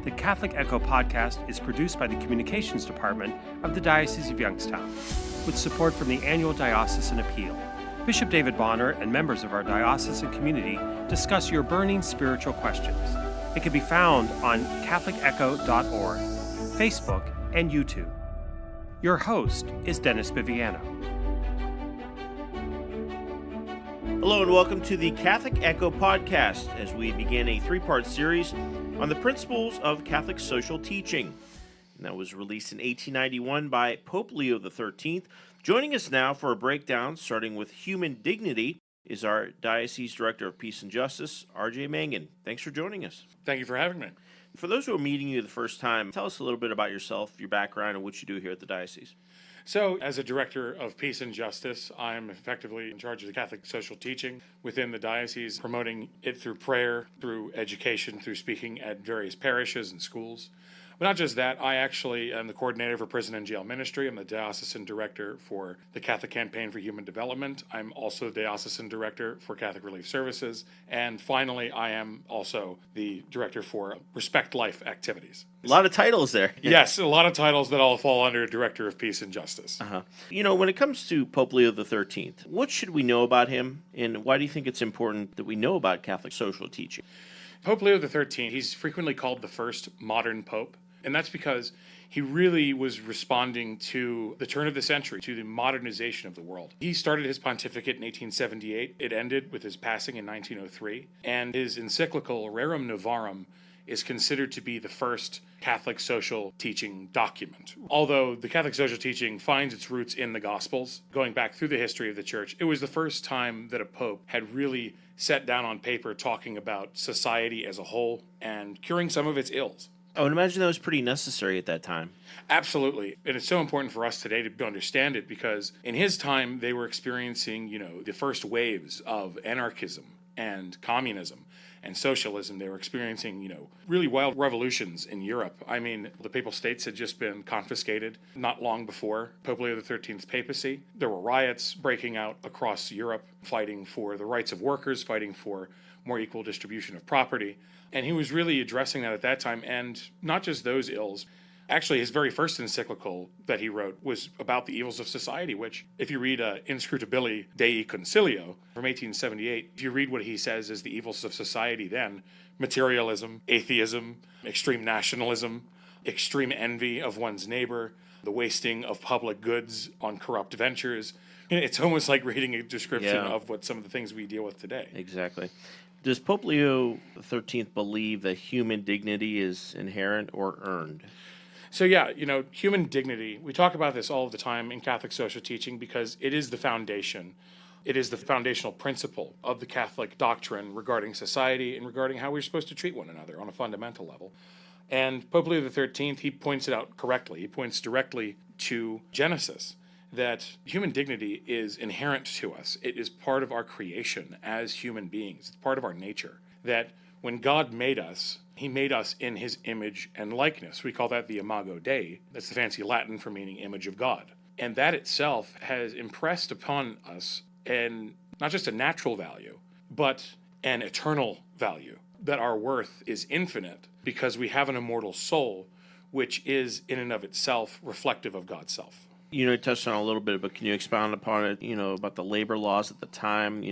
The Catholic Echo podcast is produced by the Communications Department of the Diocese of Youngstown, with support from the Annual Diocesan Appeal. Bishop David Bonner and members of our diocesan community discuss your burning spiritual questions. It can be found on catholicecho.org, Facebook, and YouTube. Your host is Dennis Biviano. Hello and welcome to the Catholic Echo podcast as we begin a three-part series on the principles of Catholic social teaching. And that was released in 1891 by Pope Leo XIII. Joining us now for a breakdown, starting with human dignity, is our Diocese Director of Peace and Justice, R.J. Mangan. Thanks for joining us. Thank you for having me. For those who are meeting you the first time, tell us a little bit about yourself, your background, and what you do here at the Diocese. So, as a Director of Peace and Justice, I'm effectively in charge of the Catholic social teaching within the diocese, promoting it through prayer, through education, through speaking at various parishes and schools. But not just that, I actually am the coordinator for prison and jail ministry. I'm the Diocesan Director for the Catholic Campaign for Human Development. I'm also the Diocesan Director for Catholic Relief Services. And finally, I am also the Director for Respect Life activities. A lot of titles there. Yes, a lot of titles that all fall under Director of Peace and Justice. You know, when it comes to Pope Leo XIII, what should we know about him, and why do you think it's important that we know about Catholic social teaching? Pope Leo XIII, he's frequently called the first modern pope, and that's because he really was responding to the turn of the century, to the modernization of the world. He started his pontificate in 1878. It ended with his passing in 1903, and his encyclical Rerum Novarum is considered to be the first Catholic social teaching document. Although the Catholic social teaching finds its roots in the Gospels, going back through the history of the Church, it was the first time that a pope had really set down on paper talking about society as a whole and curing some of its ills. I would imagine that was pretty necessary at that time. Absolutely. And it's so important for us today to understand it because in his time, they were experiencing, the first waves of anarchism and communism and socialism. They were experiencing, really wild revolutions in Europe. I mean, the Papal States had just been confiscated not long before Pope Leo XIII's papacy. There were riots breaking out across Europe, fighting for the rights of workers, fighting for more equal distribution of property. And he was really addressing that at that time, and not just those ills. Actually, his very first encyclical that he wrote was about the evils of society, which, if you read Inscrutabili Dei Concilio from 1878, if you read what he says is the evils of society then, materialism, atheism, extreme nationalism, extreme envy of one's neighbor, the wasting of public goods on corrupt ventures. It's almost like reading a description of what some of the things we deal with today. Exactly. Does Pope Leo XIII believe that human dignity is inherent or earned? So human dignity, we talk about this all the time in Catholic social teaching because it is the foundation. It is the foundational principle of the Catholic doctrine regarding society and regarding how we're supposed to treat one another on a fundamental level. And Pope Leo XIII, he points it out correctly. He points directly to Genesis, that human dignity is inherent to us. It is part of our creation as human beings. It's part of our nature. That when God made us, he made us in his image and likeness. We call that the imago Dei. That's the fancy Latin for meaning image of God. And that itself has impressed upon us not just a natural value, but an eternal value. That our worth is infinite because we have an immortal soul, which is in and of itself reflective of God's self. You touched on it a little bit, but can you expound upon it, about the labor laws at the time?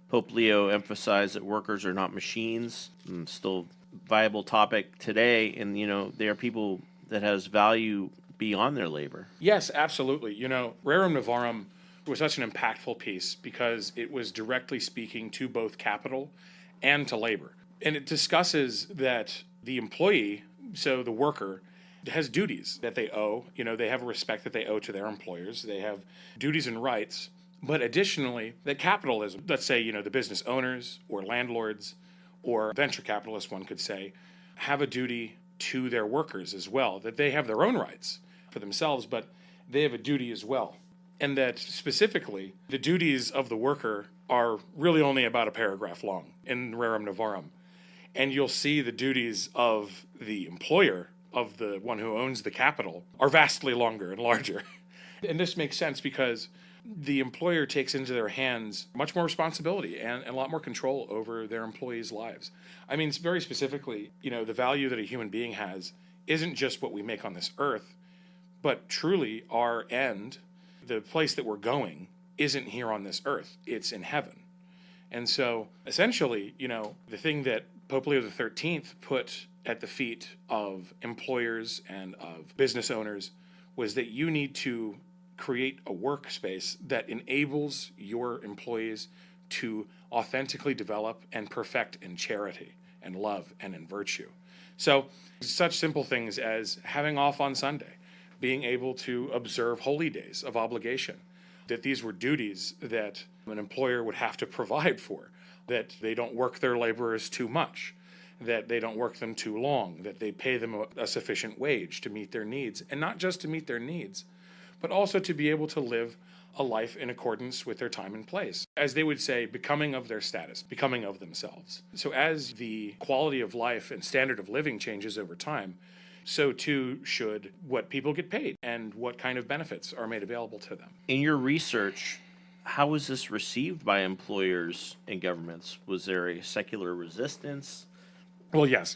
Pope Leo emphasized that workers are not machines, and still viable topic today, and, they are people that has value beyond their labor. Yes, absolutely. Rerum Novarum was such an impactful piece because it was directly speaking to both capital and to labor. And it discusses that the employee, so the worker, has duties that they owe. They have a respect that they owe to their employers. They have duties and rights. But additionally, that capitalism, let's say, the business owners or landlords or venture capitalists, one could say, have a duty to their workers as well, that they have their own rights for themselves, but they have a duty as well. And that specifically, the duties of the worker are really only about a paragraph long in Rerum Novarum. And you'll see the duties of the employer, of the one who owns the capital, are vastly longer and larger. And this makes sense because the employer takes into their hands much more responsibility and a lot more control over their employees' lives. I mean, very specifically, the value that a human being has isn't just what we make on this earth, but truly our end, the place that we're going, isn't here on this earth. It's in heaven. And so, essentially, the thing that Pope Leo XIII put at the feet of employers and of business owners was that you need to create a workspace that enables your employees to authentically develop and perfect in charity and love and in virtue. So, such simple things as having off on Sunday, being able to observe holy days of obligation, that these were duties that an employer would have to provide for, that they don't work their laborers too much, that they don't work them too long, that they pay them a sufficient wage to meet their needs, and not just to meet their needs, but also to be able to live a life in accordance with their time and place. As they would say, becoming of their status, becoming of themselves. So as the quality of life and standard of living changes over time, so too should what people get paid and what kind of benefits are made available to them. In your research, how was this received by employers and governments? Was there a secular resistance? Well, yes.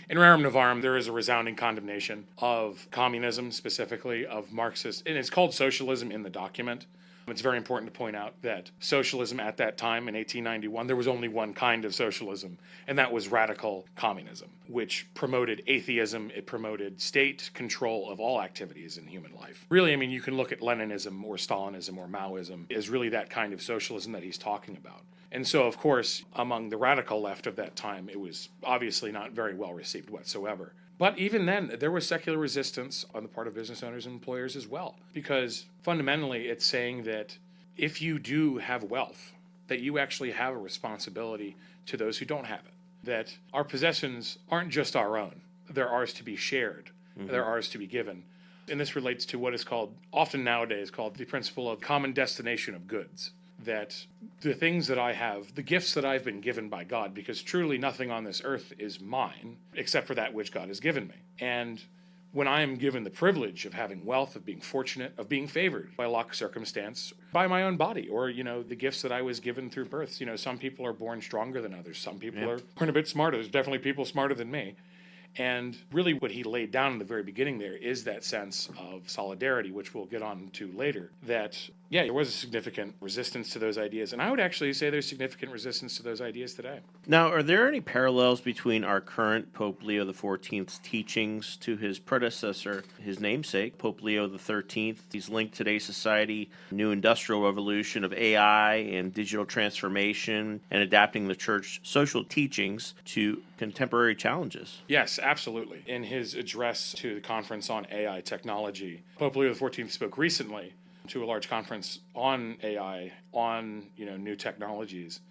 In Rerum Novarum, there is a resounding condemnation of communism, specifically of Marxist, and it's called socialism in the document. It's very important to point out that socialism at that time in 1891, there was only one kind of socialism, and that was radical communism, which promoted atheism. It promoted state control of all activities in human life. Really, I mean, you can look at Leninism or Stalinism or Maoism as really that kind of socialism that he's talking about. And so, of course, among the radical left of that time, it was obviously not very well received whatsoever. But even then, there was secular resistance on the part of business owners and employers as well, because fundamentally it's saying that if you do have wealth, that you actually have a responsibility to those who don't have it, that our possessions aren't just our own, they're ours to be shared, they're ours to be given. And this relates to what is called, often nowadays, called the principle of common destination of goods. That the things that I have, the gifts that I've been given by God, because truly nothing on this earth is mine except for that which God has given me. And when I am given the privilege of having wealth, of being fortunate, of being favored by luck, circumstance, by my own body, or, the gifts that I was given through birth. Some people are born stronger than others. Some people are born a bit smarter. There's definitely people smarter than me. And really what he laid down in the very beginning there is that sense of solidarity, which we'll get on to later, that, there was a significant resistance to those ideas. And I would actually say there's significant resistance to those ideas today. Now, are there any parallels between our current Pope Leo XIV's teachings to his predecessor, his namesake, Pope Leo XIII? He's linked today's society, new industrial revolution of AI and digital transformation, and adapting the church social teachings to contemporary challenges. Yes, absolutely. In his address to the conference on AI technology, Pope Leo XIV spoke recently to a large conference on AI, on new technologies.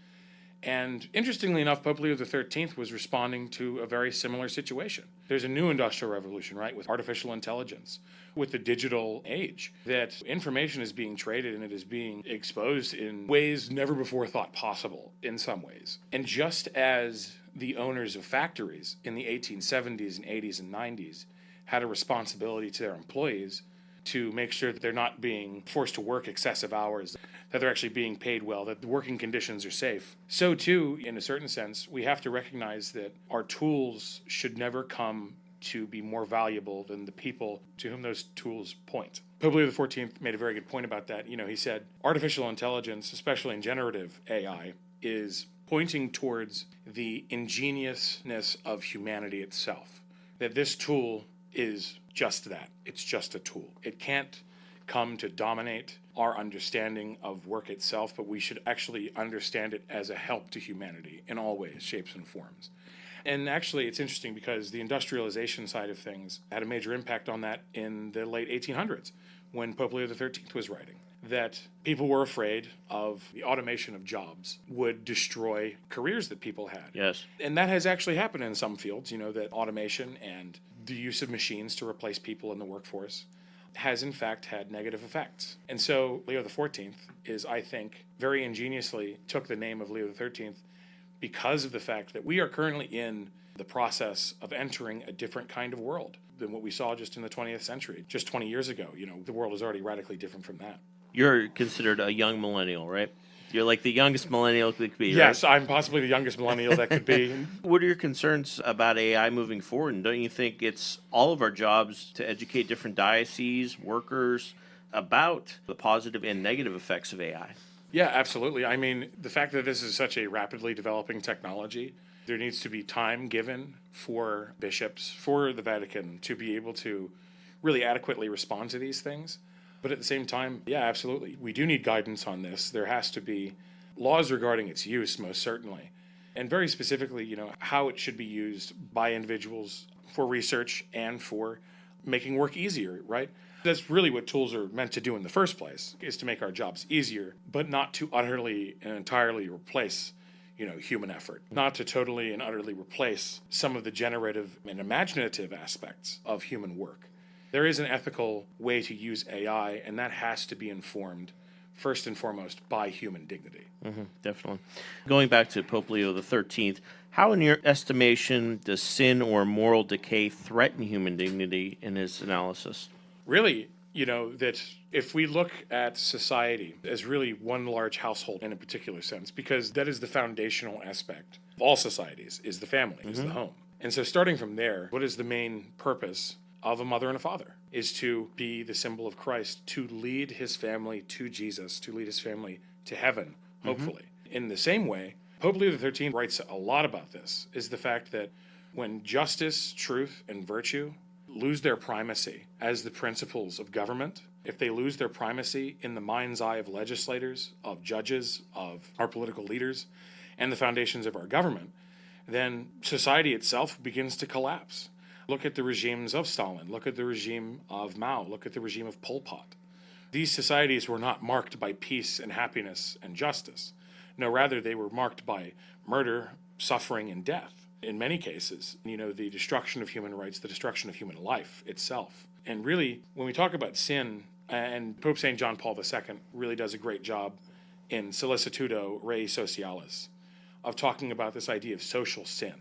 And interestingly enough, Pope Leo XIII was responding to a very similar situation. There's a new industrial revolution, right, with artificial intelligence, with the digital age, that information is being traded and it is being exposed in ways never before thought possible in some ways. And just as the owners of factories in the 1870s and 80s and 90s had a responsibility to their employees to make sure that they're not being forced to work excessive hours, that they're actually being paid well, that the working conditions are safe. So too, in a certain sense, we have to recognize that our tools should never come to be more valuable than the people to whom those tools point. Pope Leo XIV made a very good point about that. He said, artificial intelligence, especially in generative AI, is pointing towards the ingeniousness of humanity itself. That this tool is just that. It's just a tool. It can't come to dominate our understanding of work itself, but we should actually understand it as a help to humanity in all ways, shapes, and forms. And actually, it's interesting because the industrialization side of things had a major impact on that in the late 1800s when Pope Leo XIII was writing. That people were afraid of the automation of jobs would destroy careers that people had. Yes. And that has actually happened in some fields, that automation and the use of machines to replace people in the workforce has in fact had negative effects. And so Leo XIV is, I think, very ingeniously took the name of Leo XIII because of the fact that we are currently in the process of entering a different kind of world than what we saw just in the 20th century. Just 20 years ago, the world is already radically different from that. You're considered a young millennial, right? You're like the youngest millennial that could be, Yes, right? I'm possibly the youngest millennial that could be. What are your concerns about AI moving forward? And don't you think it's all of our jobs to educate different dioceses, workers, about the positive and negative effects of AI? Yeah, absolutely. I mean, the fact that this is such a rapidly developing technology, there needs to be time given for bishops, for the Vatican to be able to really adequately respond to these things. But at the same time, yeah, absolutely. We do need guidance on this. There has to be laws regarding its use, most certainly. And very specifically, how it should be used by individuals for research and for making work easier, right? That's really what tools are meant to do in the first place, is to make our jobs easier, but not to utterly and entirely replace, human effort. Not to totally and utterly replace some of the generative and imaginative aspects of human work. There is an ethical way to use AI, and that has to be informed first and foremost by human dignity. Definitely. Going back to Pope Leo XIII, how, in your estimation, does sin or moral decay threaten human dignity in his analysis? Really, that if we look at society as really one large household in a particular sense, because that is the foundational aspect of all societies, is the family, is the home. And so starting from there, what is the main purpose of a mother and a father? Is to be the symbol of Christ, to lead his family to Jesus, to lead his family to heaven, hopefully. In the same way, Pope Leo XIII writes a lot about this, is the fact that when justice, truth, and virtue lose their primacy as the principles of government, if they lose their primacy in the mind's eye of legislators, of judges, of our political leaders, and the foundations of our government, then society itself begins to collapse. Look at the regimes of Stalin. Look at the regime of Mao. Look at the regime of Pol Pot. These societies were not marked by peace and happiness and justice. No, rather, they were marked by murder, suffering, and death. In many cases, the destruction of human rights, the destruction of human life itself. And really, when we talk about sin, and Pope St. John Paul II really does a great job in Solicitudo Rei Socialis of talking about this idea of social sin.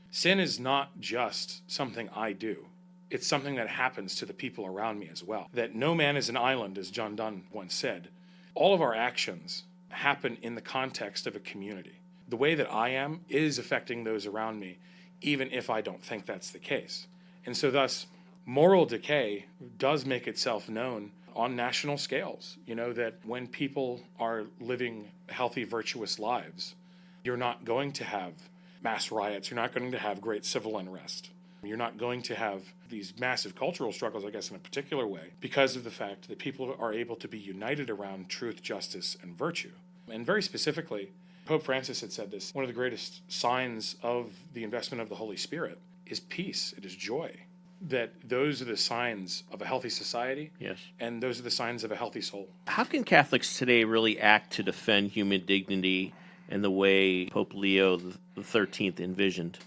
Sin is not just something I do. It's something that happens to the people around me as well. That no man is an island, as John Donne once said. All of our actions happen in the context of a community. The way that I am is affecting those around me, even if I don't think that's the case. And so thus, moral decay does make itself known on national scales. That when people are living healthy, virtuous lives, you're not going to have mass riots. You're not going to have great civil unrest. You're not going to have these massive cultural struggles, I guess, in a particular way, because of the fact that people are able to be united around truth, justice, and virtue. And very specifically, Pope Francis had said this, one of the greatest signs of the investment of the Holy Spirit is peace, it is joy. That those are the signs of a healthy society, yes, and those are the signs of a healthy soul. How can Catholics today really act to defend human dignity in the way Pope Leo XIII envisioned?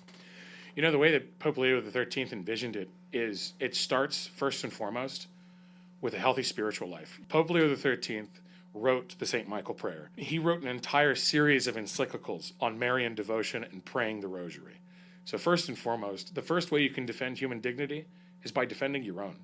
The way that Pope Leo XIII envisioned it is it starts first and foremost with a healthy spiritual life. Pope Leo XIII wrote the St. Michael Prayer. He wrote an entire series of encyclicals on Marian devotion and praying the Rosary. So first and foremost, the first way you can defend human dignity is by defending your own,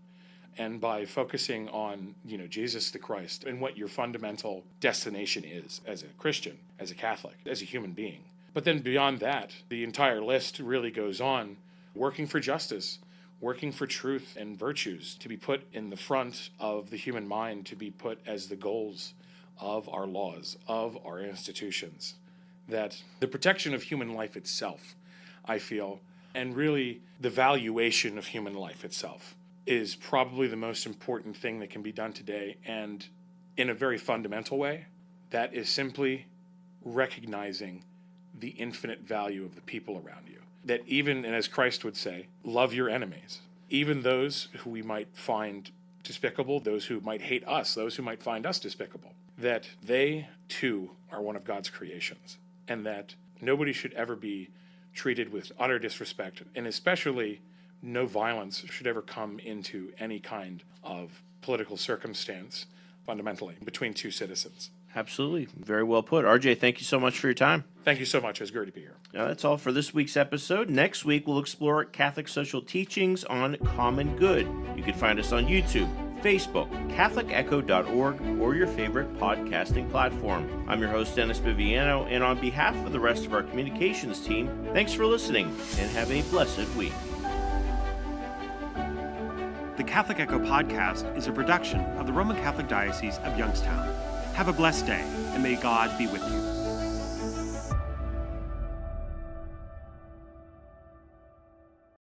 and by focusing on, Jesus the Christ and what your fundamental destination is as a Christian, as a Catholic, as a human being. But then beyond that, the entire list really goes on, working for justice, working for truth and virtues to be put in the front of the human mind, to be put as the goals of our laws, of our institutions. That the protection of human life itself, I feel, and really the valuation of human life itself, is probably the most important thing that can be done today, and in a very fundamental way, that is simply recognizing the infinite value of the people around you. That even, and as Christ would say, love your enemies. Even those who we might find despicable, those who might hate us, those who might find us despicable. That they, too, are one of God's creations. And that nobody should ever be treated with utter disrespect, and especially no violence should ever come into any kind of political circumstance, fundamentally, between two citizens. Absolutely. Very well put. RJ, thank you so much for your time. Thank you so much. It's great to be here. Now, that's all for this week's episode. Next week, we'll explore Catholic social teachings on common good. You can find us on YouTube, Facebook, CatholicEcho.org, or your favorite podcasting platform. I'm your host, Dennis Biviano, and on behalf of the rest of our communications team, thanks for listening and have a blessed week. The Catholic Echo podcast is a production of the Roman Catholic Diocese of Youngstown. Have a blessed day, and may God be with you.